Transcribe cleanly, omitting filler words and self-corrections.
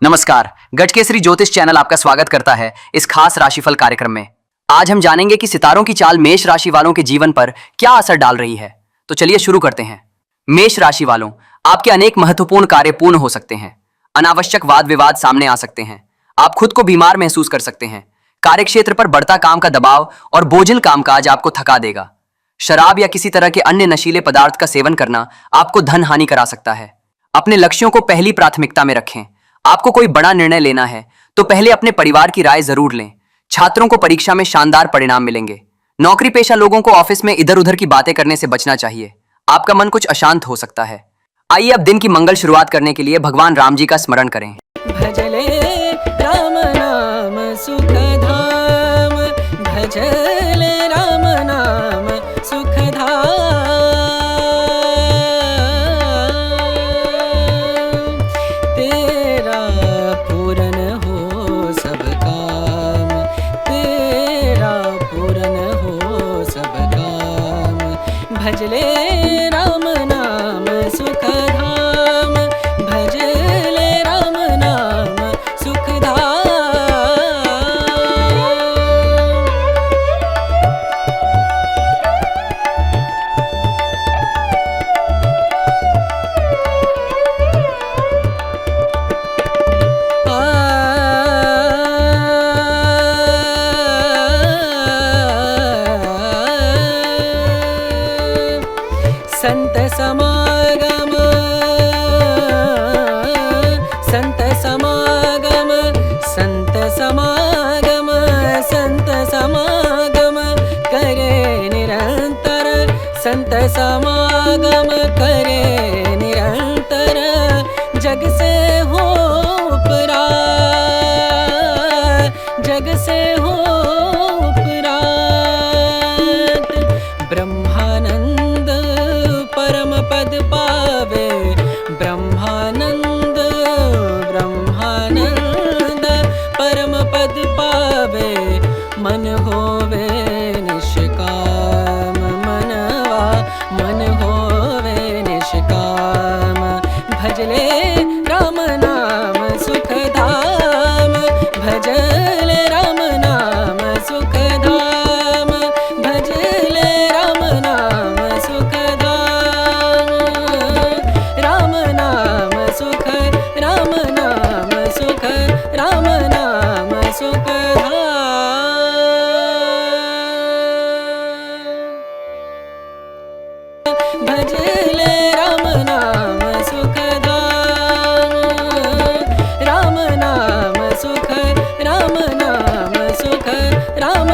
नमस्कार, गजकेसरी ज्योतिष चैनल आपका स्वागत करता है इस खास राशिफल कार्यक्रम में। आज हम जानेंगे कि सितारों की चाल मेष राशि वालों के जीवन पर क्या असर डाल रही है। तो चलिए शुरू करते हैं। मेष राशि वालों, आपके अनेक महत्वपूर्ण कार्य पूर्ण हो सकते हैं। अनावश्यक वाद विवाद सामने आ सकते हैं। आप खुद को बीमार महसूस कर सकते हैं। कार्यक्षेत्र पर बढ़ता काम का दबाव और बोझिल कामकाज आपको थका देगा। शराब या किसी तरह के अन्य नशीले पदार्थ का सेवन करना आपको धन हानि करा सकता है। अपने लक्ष्यों को पहली प्राथमिकता में रखें। आपको कोई बड़ा निर्णय लेना है तो पहले अपने परिवार की राय जरूर लें। छात्रों को परीक्षा में शानदार परिणाम मिलेंगे। नौकरी पेशा लोगों को ऑफिस में इधर उधर की बातें करने से बचना चाहिए। आपका मन कुछ अशांत हो सकता है। आइए अब दिन की मंगल शुरुआत करने के लिए भगवान राम जी का स्मरण करें। भजले राम नाम सुख धाम, भजले राम नाम सुख धाम। तेरा पूर्ण हो सब काम, तेरा पूर्ण हो सब काम। भजले राम नाम सुख धाम, भजले राम नाम सुख धाम। संत समागम, संत समागम, संत समागम, संत समागम करे निरंतर, संत समागम करे निरंतर। जग से हो उपरात, जग से हो उपरात। ब्रह्मानंद परम पद पावे, ब्रह्मानंद ब्रह्मानंद परम पद पावे। मन होवे निष्काम, मनवा मन होवे निष्काम। भजले राम नाम सुख धाम, भजले राम नाम सुख धाम, भजले राम नाम सुख धाम। राम नाम सुख, राम नाम सुख, राम नाम सुख धाम। भजले राम नाम सुख धाम, राम नाम सुख, राम नाम सुख, राम